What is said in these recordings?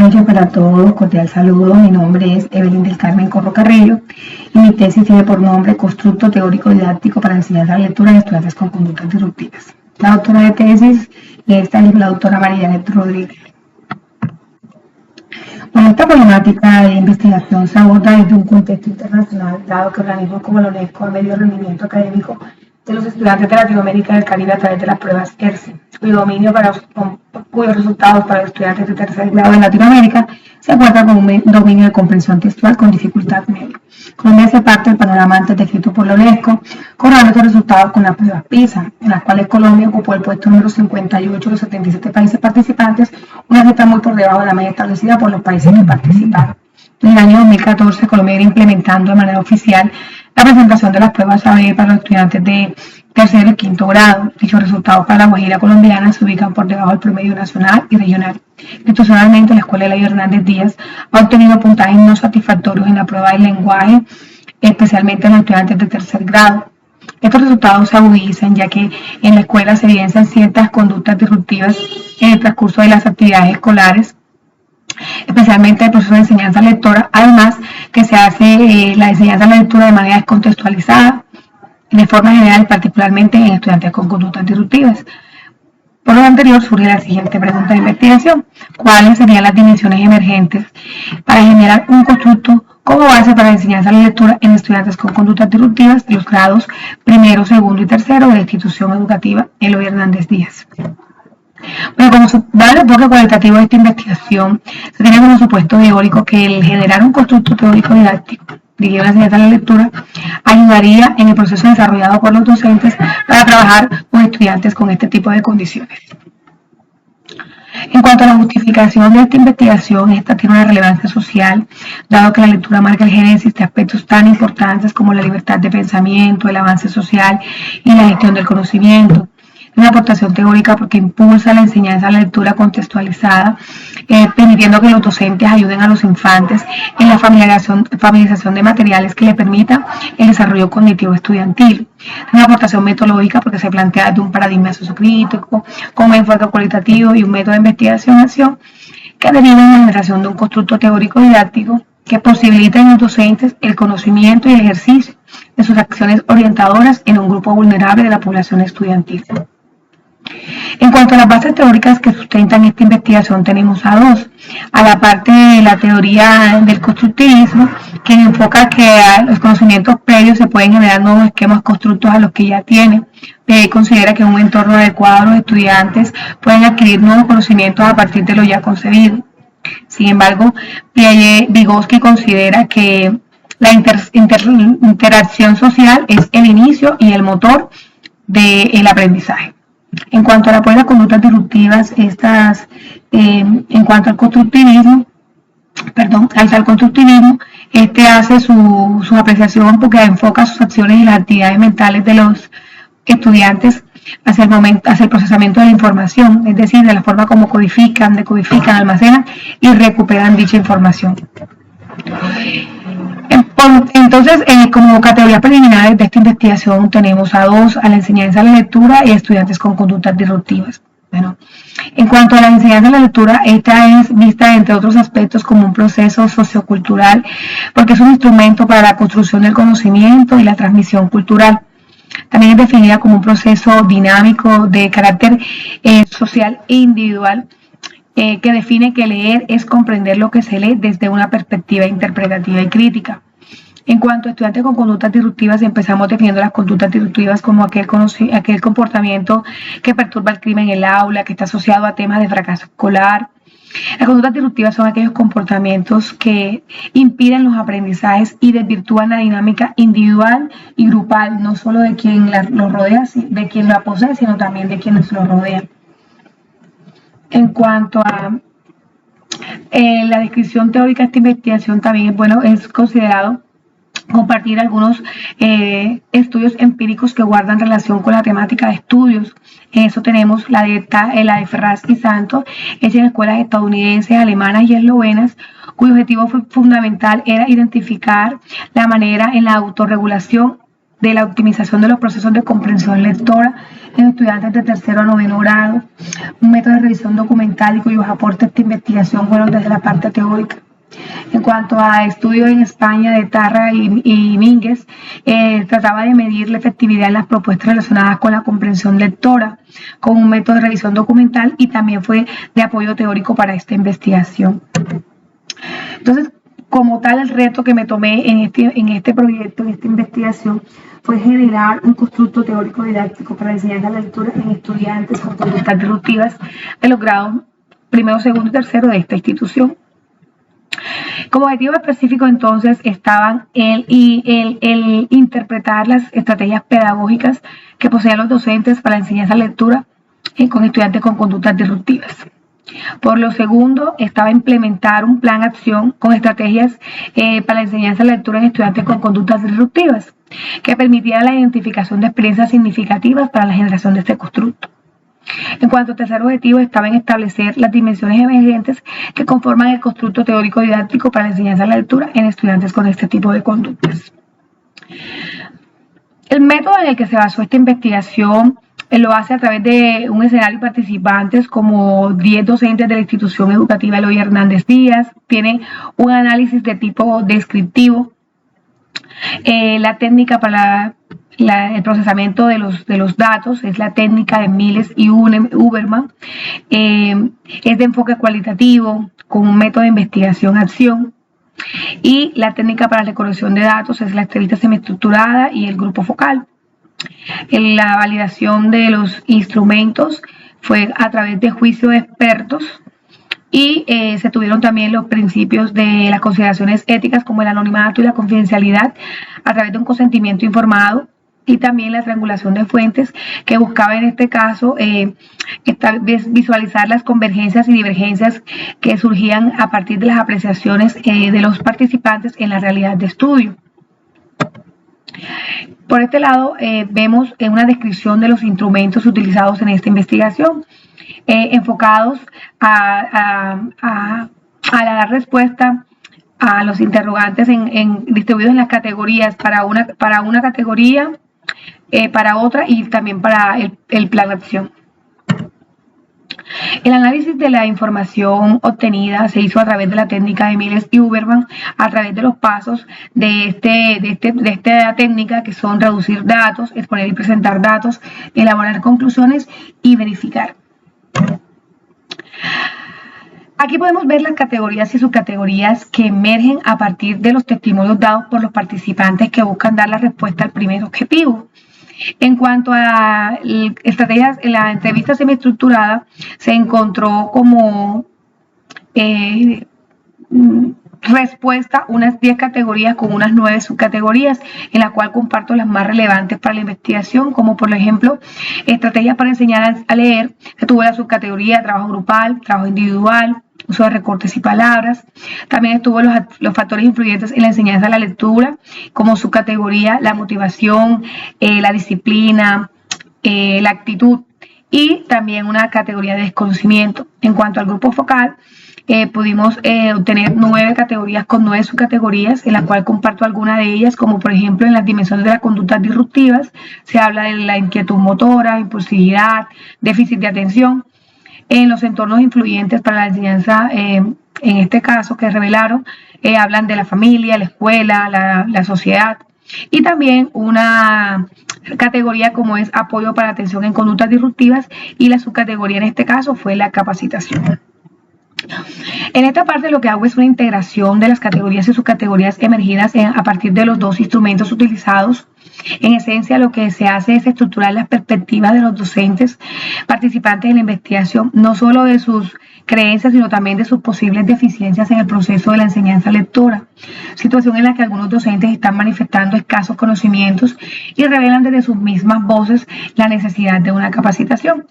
noches para todos, cordial saludo. Mi nombre es Evelyn del Carmen Corro Carrillo y mi tesis tiene por nombre Constructo Teórico Didáctico para enseñanza de lectura en estudiantes con conductas disruptivas. La autora de tesis esta es la doctora María Janet Rodríguez. Bueno, esta problemática de investigación se aborda desde un contexto internacional, dado que organismos como la UNESCO han medido el rendimiento académico de los estudiantes de Latinoamérica y del Caribe a través de las pruebas ERCE, cuyos resultados para los estudiantes de tercer grado en Latinoamérica se encuentran con un dominio de comprensión textual con dificultad media. Colombia hace parte del panorama antes descrito por la UNESCO, corroborando estos resultados con las pruebas PISA, en las cuales Colombia ocupó el puesto número 58 de los 77 países participantes, una cifra muy por debajo de la media establecida por los países que participaron. En el año 2014, Colombia irá implementando de manera oficial la presentación de las pruebas AB para los estudiantes de tercer y quinto grado. Dichos resultados para la Guajira colombiana se ubican por debajo del promedio nacional y regional. Institucionalmente, la Escuela Eladio Hernández Díaz ha obtenido puntajes no satisfactorios en la prueba de lenguaje, especialmente en los estudiantes de tercer grado. Estos resultados se agudizan ya que en la escuela se evidencian ciertas conductas disruptivas en el transcurso de las actividades escolares, especialmente el proceso de enseñanza lectora, además que se hace la enseñanza de la lectura de manera descontextualizada, de forma general, particularmente en estudiantes con conductas disruptivas. Por lo anterior, surge la siguiente pregunta de investigación: ¿cuáles serían las dimensiones emergentes para generar un constructo como base para la enseñanza de la lectura en estudiantes con conductas disruptivas de los grados primero, segundo y tercero de la institución educativa Eloy Hernández Díaz? Bueno, como se da el enfoque cualitativo de esta investigación, se tiene como supuesto teórico que el generar un constructo teórico didáctico dirigido a la enseñanza de la lectura ayudaría en el proceso desarrollado por los docentes para trabajar con estudiantes con este tipo de condiciones. En cuanto a la justificación de esta investigación, esta tiene una relevancia social, dado que la lectura marca el génesis de aspectos tan importantes como la libertad de pensamiento, el avance social y la gestión del conocimiento. Una aportación teórica porque impulsa la enseñanza de la lectura contextualizada, permitiendo que los docentes ayuden a los infantes en la familiarización de materiales que le permita el desarrollo cognitivo estudiantil. Una aportación metodológica porque se plantea desde un paradigma sociocrítico, con un enfoque cualitativo y un método de investigación-acción que deriva en la generación de un constructo teórico didáctico que posibilita en los docentes el conocimiento y el ejercicio de sus acciones orientadoras en un grupo vulnerable de la población estudiantil. En cuanto a las bases teóricas que sustentan esta investigación, tenemos a dos. A la parte de la teoría del constructivismo, que enfoca que a los conocimientos previos se pueden generar nuevos esquemas constructos a los que ya tienen. Considera que en un entorno adecuado los estudiantes pueden adquirir nuevos conocimientos a partir de lo ya concebido. Sin embargo, Vygotsky considera que la interacción social es el inicio y el motor del aprendizaje. En cuanto a la prueba de conductas disruptivas, en cuanto al constructivismo, este hace su apreciación porque enfoca sus acciones y las actividades mentales de los estudiantes hacia el procesamiento de la información, es decir, de la forma como decodifican, almacenan y recuperan dicha información. Entonces, como categorías preliminares de esta investigación tenemos a dos: a la enseñanza de la lectura y a estudiantes con conductas disruptivas. Bueno, en cuanto a la enseñanza de la lectura, esta es vista entre otros aspectos como un proceso sociocultural, porque es un instrumento para la construcción del conocimiento y la transmisión cultural. También es definida como un proceso dinámico de carácter social e individual, que define que leer es comprender lo que se lee desde una perspectiva interpretativa y crítica. En cuanto a estudiantes con conductas disruptivas, empezamos definiendo las conductas disruptivas como aquel comportamiento que perturba el clima en el aula, que está asociado a temas de fracaso escolar. Las conductas disruptivas son aquellos comportamientos que impiden los aprendizajes y desvirtúan la dinámica individual y grupal, no solo de quien lo rodea, de quien la posee, sino también de quienes lo rodean. En cuanto a la descripción teórica de esta investigación, también es considerado compartir algunos estudios empíricos que guardan relación con la temática de estudios. En eso tenemos la de Ferraz y Santos, hecha en escuelas estadounidenses, alemanas y eslovenas, cuyo objetivo fundamental era identificar la manera en la autorregulación de la optimización de los procesos de comprensión lectora en estudiantes de tercero a noveno grado, un método de revisión documental y cuyos aportes a esta investigación fueron desde la parte teórica. En cuanto a estudios en España de Tarra y Mínguez, trataba de medir la efectividad en las propuestas relacionadas con la comprensión lectora, con un método de revisión documental, y también fue de apoyo teórico para esta investigación. Entonces, como tal, el reto que me tomé en este proyecto, en esta investigación, fue generar un constructo teórico didáctico para enseñar la lectura en estudiantes con conductas disruptivas de los grados primero, segundo y tercero de esta institución. Como objetivo específico, entonces, estaban el interpretar las estrategias pedagógicas que poseen los docentes para la enseñanza de lectura con estudiantes con conductas disruptivas. Por lo segundo, estaba implementar un plan de acción con estrategias para la enseñanza de lectura en estudiantes con conductas disruptivas, que permitiera la identificación de experiencias significativas para la generación de este constructo. En cuanto al tercer objetivo, estaba en establecer las dimensiones emergentes que conforman el constructo teórico didáctico para la enseñanza de la lectura en estudiantes con este tipo de conductas. El método en el que se basó esta investigación lo hace a través de un escenario de participantes como 10 docentes de la institución educativa Eloy Hernández Díaz. Tiene un análisis de tipo descriptivo, la técnica para el procesamiento de los datos es la técnica de Miles y Uberman, es de enfoque cualitativo con un método de investigación-acción, y la técnica para la recolección de datos es la entrevista semiestructurada y el grupo focal. La validación de los instrumentos fue a través de juicio de expertos, y se tuvieron también los principios de las consideraciones éticas como el anonimato y la confidencialidad a través de un consentimiento informado, y también la triangulación de fuentes, que buscaba en este caso visualizar las convergencias y divergencias que surgían a partir de las apreciaciones de los participantes en la realidad de estudio. Por este lado, vemos una descripción de los instrumentos utilizados en esta investigación, enfocados a dar respuesta a los interrogantes distribuidos en las categorías, para una categoría, para otra, y también para el plan de acción. El análisis de la información obtenida se hizo a través de la técnica de Miles y Uberman, a través de los pasos de esta técnica, que son reducir datos, exponer y presentar datos, elaborar conclusiones y verificar. Aquí podemos ver las categorías y subcategorías que emergen a partir de los testimonios dados por los participantes que buscan dar la respuesta al primer objetivo. En cuanto a estrategias, en la entrevista semiestructurada se encontró como respuesta unas 10 categorías con unas 9 subcategorías, en la cual comparto las más relevantes para la investigación, como por ejemplo estrategias para enseñar a leer, que tuvo la subcategoría trabajo grupal, trabajo individual, uso de recortes y palabras. También estuvo los factores influyentes en la enseñanza de la lectura, como subcategoría la motivación, la disciplina, la actitud, y también una categoría de desconocimiento. En cuanto al grupo focal, pudimos obtener 9 categorías con 9 subcategorías, en la cual comparto algunas de ellas, como por ejemplo en las dimensiones de las conductas disruptivas, se habla de la inquietud motora, impulsividad, déficit de atención. En los entornos influyentes para la enseñanza, en este caso que revelaron, hablan de la familia, la escuela, la sociedad, y también una categoría como es apoyo para atención en conductas disruptivas, y la subcategoría en este caso fue la capacitación. En esta parte lo que hago es una integración de las categorías y subcategorías emergidas a partir de los 2 instrumentos utilizados. En esencia, lo que se hace es estructurar las perspectivas de los docentes participantes en la investigación, no solo de sus creencias, sino también de sus posibles deficiencias en el proceso de la enseñanza lectora, situación en la que algunos docentes están manifestando escasos conocimientos y revelan desde sus mismas voces la necesidad de una capacitación.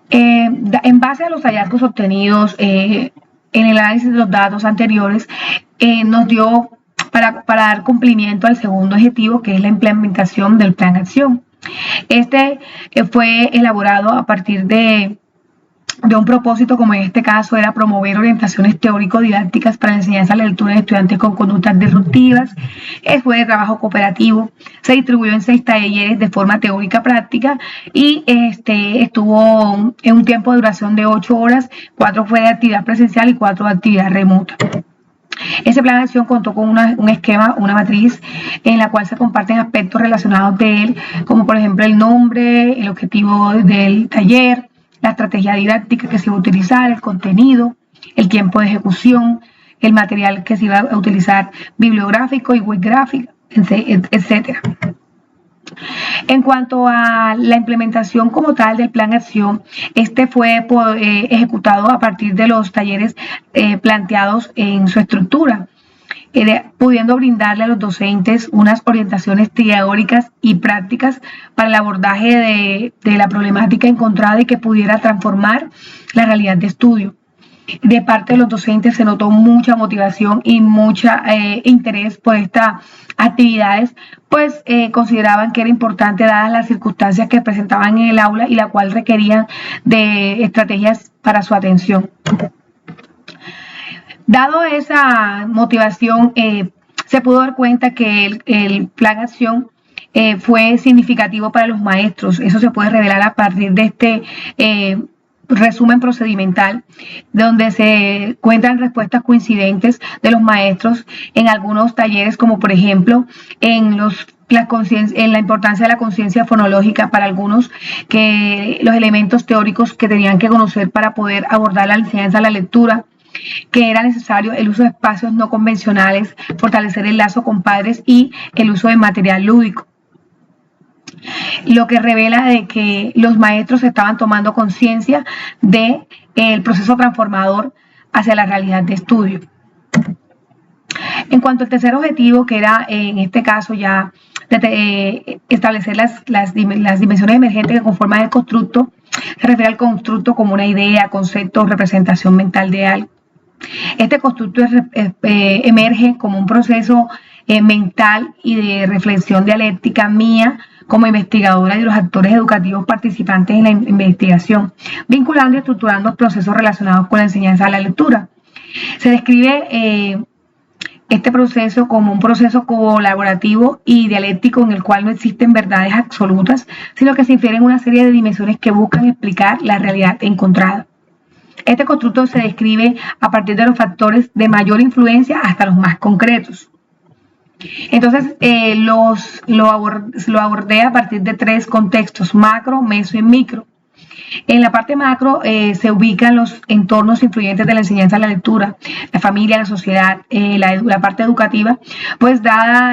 En base a los hallazgos obtenidos en el análisis de los datos anteriores, nos dio para dar cumplimiento al segundo objetivo, que es la implementación del plan de acción. Este fue elaborado a partir de de un propósito, como en este caso era promover orientaciones teórico-didácticas para la enseñanza de la lectura de estudiantes con conductas disruptivas. Fue de trabajo cooperativo, se distribuyó en 6 talleres de forma teórica práctica y estuvo en un tiempo de duración de 8 horas, 4 fue de actividad presencial y 4 de actividad remota. Ese plan de acción contó con un esquema, una matriz en la cual se comparten aspectos relacionados de él, como por ejemplo el nombre, el objetivo del taller, la estrategia didáctica que se iba a utilizar, el contenido, el tiempo de ejecución, el material que se iba a utilizar bibliográfico y web gráfica, etc. En cuanto a la implementación como tal del plan de acción, fue ejecutado a partir de los talleres planteados en su estructura, pudiendo brindarle a los docentes unas orientaciones teóricas y prácticas para el abordaje de la problemática encontrada y que pudiera transformar la realidad de estudio. De parte de los docentes se notó mucha motivación y mucho interés por estas actividades, pues consideraban que era importante dadas las circunstancias que presentaban en el aula y la cual requerían de estrategias para su atención. Dado esa motivación, se pudo dar cuenta que el plan de acción fue significativo para los maestros. Eso se puede revelar a partir de este resumen procedimental, donde se cuentan respuestas coincidentes de los maestros en algunos talleres, como por ejemplo en la importancia de la conciencia fonológica para algunos, que los elementos teóricos que tenían que conocer para poder abordar la enseñanza de la lectura, que era necesario el uso de espacios no convencionales, fortalecer el lazo con padres y el uso de material lúdico. Lo que revela de que los maestros estaban tomando conciencia del proceso transformador hacia la realidad de estudio. En cuanto al tercer objetivo, que era en este caso ya establecer las dimensiones emergentes que conforman el constructo, se refiere al constructo como una idea, concepto o representación mental de algo. Este constructo emerge como un proceso mental y de reflexión dialéctica mía como investigadora y de los actores educativos participantes en la investigación, vinculando y estructurando procesos relacionados con la enseñanza de la lectura. Se describe este proceso como un proceso colaborativo y dialéctico en el cual no existen verdades absolutas, sino que se infieren una serie de dimensiones que buscan explicar la realidad encontrada. Este constructo se describe a partir de los factores de mayor influencia hasta los más concretos. Entonces, lo abordé a partir de 3 contextos: macro, meso y micro. En la parte macro se ubican los entornos influyentes de la enseñanza de la lectura, la familia, la sociedad, la parte educativa, pues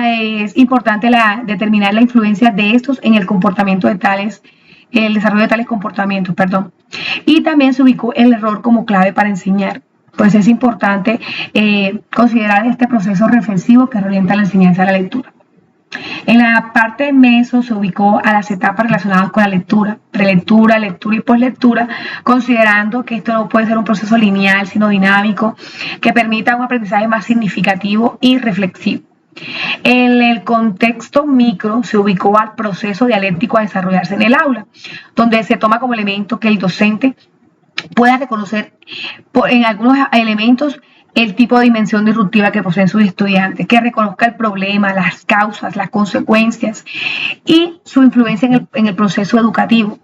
es importante determinar la influencia de estos en el comportamiento el desarrollo de tales comportamientos, Y también se ubicó el error como clave para enseñar. Pues es importante considerar este proceso reflexivo que orienta la enseñanza de la lectura. En la parte meso se ubicó a las etapas relacionadas con la lectura, prelectura, lectura y poslectura, considerando que esto no puede ser un proceso lineal, sino dinámico, que permita un aprendizaje más significativo y reflexivo. En el contexto micro se ubicó al proceso dialéctico a desarrollarse en el aula, donde se toma como elemento que el docente pueda reconocer en algunos elementos el tipo de dimensión disruptiva que poseen sus estudiantes, que reconozca el problema, las causas, las consecuencias y su influencia en el proceso educativo,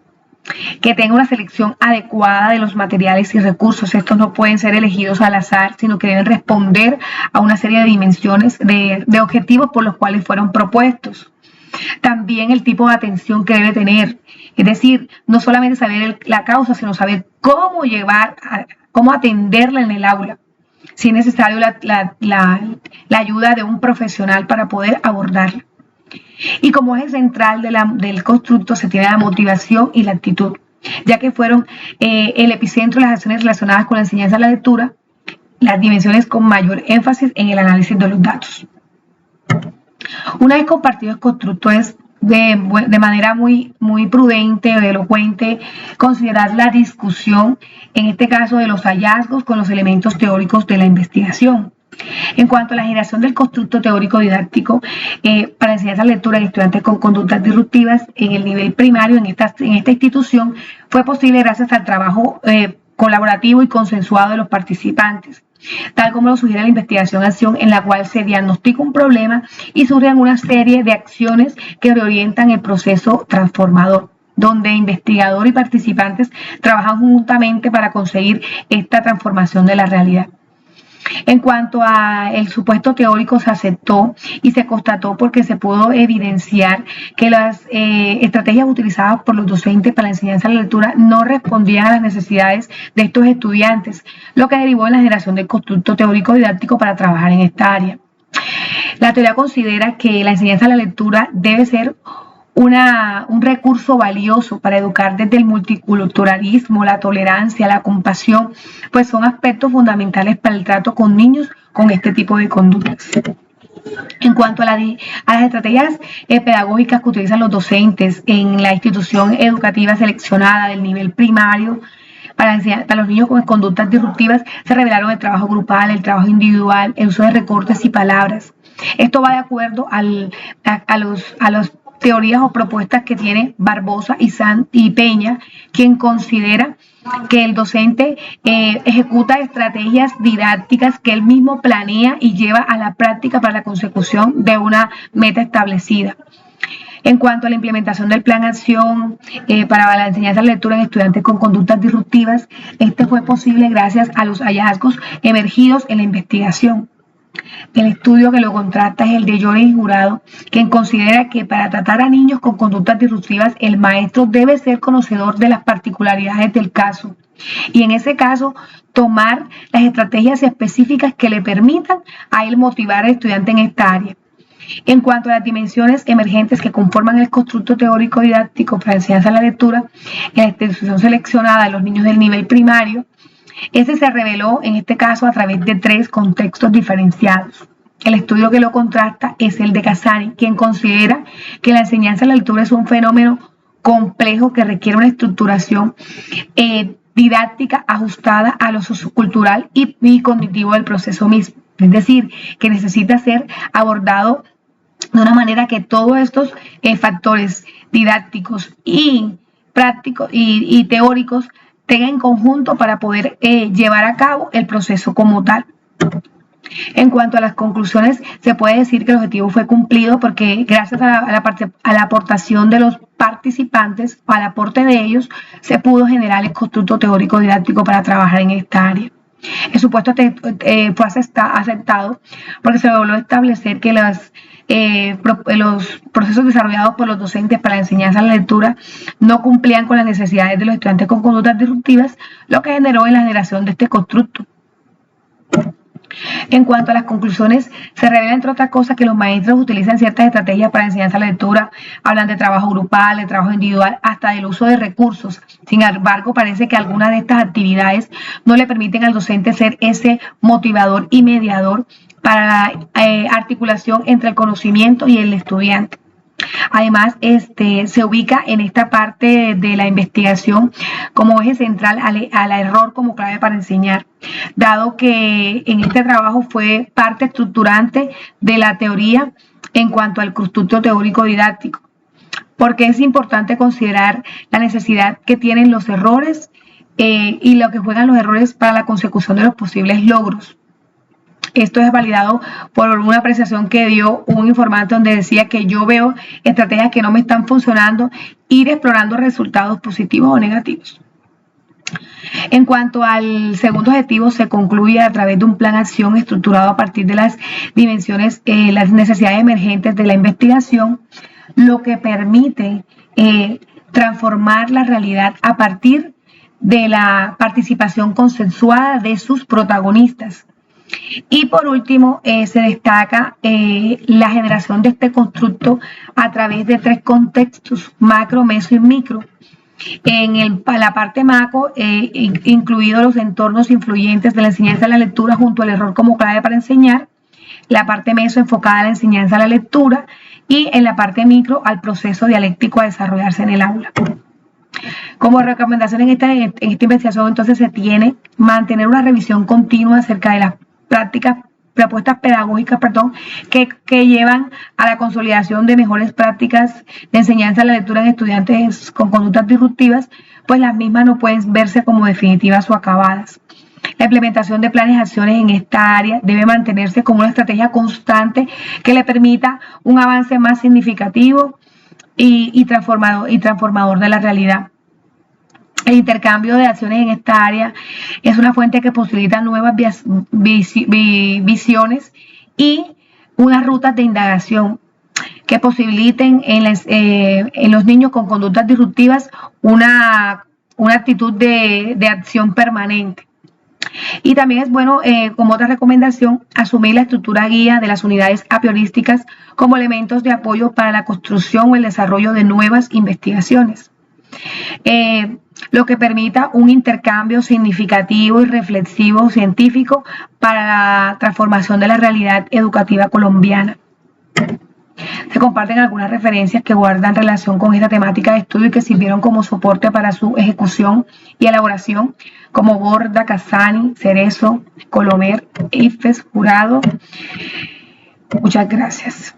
que tenga una selección adecuada de los materiales y recursos. Estos no pueden ser elegidos al azar, sino que deben responder a una serie de dimensiones, de objetivos por los cuales fueron propuestos. También el tipo de atención que debe tener, es decir, no solamente saber la causa, sino saber cómo atenderla en el aula, si es necesario la ayuda de un profesional para poder abordarla. Y como eje central del constructo se tiene la motivación y la actitud, ya que fueron el epicentro de las acciones relacionadas con la enseñanza de la lectura, las dimensiones con mayor énfasis en el análisis de los datos. Una vez compartido el constructo, es de manera muy prudente, elocuente, considerar la discusión, en este caso de los hallazgos con los elementos teóricos de la investigación. En cuanto a la generación del constructo teórico didáctico para enseñar la lectura de estudiantes con conductas disruptivas en el nivel primario en esta institución, fue posible gracias al trabajo colaborativo y consensuado de los participantes, tal como lo sugiere la investigación-acción, en la cual se diagnostica un problema y surgen una serie de acciones que reorientan el proceso transformador, donde investigador y participantes trabajan juntamente para conseguir esta transformación de la realidad. En cuanto al supuesto teórico, se aceptó y se constató porque se pudo evidenciar que las estrategias utilizadas por los docentes para la enseñanza de la lectura no respondían a las necesidades de estos estudiantes, lo que derivó en la generación del constructo teórico didáctico para trabajar en esta área. La teoría considera que la enseñanza de la lectura debe ser un recurso valioso para educar desde el multiculturalismo, la tolerancia, la compasión, pues son aspectos fundamentales para el trato con niños con este tipo de conductas. En cuanto a las estrategias pedagógicas que utilizan los docentes en la institución educativa seleccionada del nivel primario, para los niños con conductas disruptivas, se revelaron el trabajo grupal, el trabajo individual, el uso de recortes y palabras. Esto va de acuerdo a los teorías o propuestas que tiene Barbosa y Peña, quien considera que el docente ejecuta estrategias didácticas que él mismo planea y lleva a la práctica para la consecución de una meta establecida. En cuanto a la implementación del plan acción para la enseñanza de la lectura en estudiantes con conductas disruptivas, este fue posible gracias a los hallazgos emergidos en la investigación. El estudio que lo contrasta es el de Lloren y Jurado, quien considera que para tratar a niños con conductas disruptivas, el maestro debe ser conocedor de las particularidades del caso y en ese caso tomar las estrategias específicas que le permitan a él motivar al estudiante en esta área. En cuanto a las dimensiones emergentes que conforman el constructo teórico didáctico para la enseñanza de la lectura en la institución seleccionada de los niños del nivel primario, ese se reveló en este caso a través de 3 contextos diferenciados. El estudio que lo contrasta es el de Casani, quien considera que la enseñanza de la lectura es un fenómeno complejo que requiere una estructuración didáctica ajustada a lo sociocultural y cognitivo del proceso mismo. Es decir, que necesita ser abordado de una manera que todos estos factores didácticos y prácticos y teóricos tengan en conjunto para poder llevar a cabo el proceso como tal. En cuanto a las conclusiones, se puede decir que el objetivo fue cumplido porque gracias a la aportación de los participantes, al aporte de ellos, se pudo generar el constructo teórico didáctico para trabajar en esta área. El supuesto fue aceptado porque se logró establecer que los procesos desarrollados por los docentes para la enseñanza de la lectura no cumplían con las necesidades de los estudiantes con conductas disruptivas, lo que generó en la generación de este constructo. En cuanto a las conclusiones, se revela, entre otras cosas, que los maestros utilizan ciertas estrategias para enseñanza de la lectura, hablan de trabajo grupal, de trabajo individual, hasta del uso de recursos. Sin embargo, parece que algunas de estas actividades no le permiten al docente ser ese motivador y mediador para la articulación entre el conocimiento y el estudiante. Además, se ubica en esta parte de la investigación como eje central al error como clave para enseñar, dado que en este trabajo fue parte estructurante de la teoría en cuanto al constructo teórico didáctico, porque es importante considerar la necesidad que tienen los errores y lo que juegan los errores para la consecución de los posibles logros. Esto es validado por una apreciación que dio un informante donde decía que yo veo estrategias que no me están funcionando, ir explorando resultados positivos o negativos. En cuanto al segundo objetivo, se concluye a través de un plan de acción estructurado a partir de las dimensiones, las necesidades emergentes de la investigación, lo que permite transformar la realidad a partir de la participación consensuada de sus protagonistas. Y por último, se destaca la generación de este constructo a través de 3 contextos: macro, meso y micro. En la parte macro, incluidos los entornos influyentes de la enseñanza de la lectura junto al error como clave para enseñar; la parte meso enfocada a la enseñanza de la lectura; y en la parte micro al proceso dialéctico a desarrollarse en el aula. Como recomendación en esta investigación, entonces, se tiene mantener una revisión continua acerca de las prácticas propuestas pedagógicas, que llevan a la consolidación de mejores prácticas de enseñanza de la lectura en estudiantes con conductas disruptivas, pues las mismas no pueden verse como definitivas o acabadas. La implementación de planes de acciones en esta área debe mantenerse como una estrategia constante que le permita un avance más significativo y transformador de la realidad. El intercambio de acciones en esta área es una fuente que posibilita nuevas visiones y unas rutas de indagación que posibiliten en los niños con conductas disruptivas una actitud de acción permanente. Y también es bueno, como otra recomendación, asumir la estructura guía de las unidades apiorísticas como elementos de apoyo para la construcción o el desarrollo de nuevas investigaciones. Lo que permita un intercambio significativo y reflexivo científico para la transformación de la realidad educativa colombiana. Se comparten algunas referencias que guardan relación con esta temática de estudio y que sirvieron como soporte para su ejecución y elaboración, como Borda, Casani, Cerezo, Colomer, Ifes, Jurado. Muchas gracias.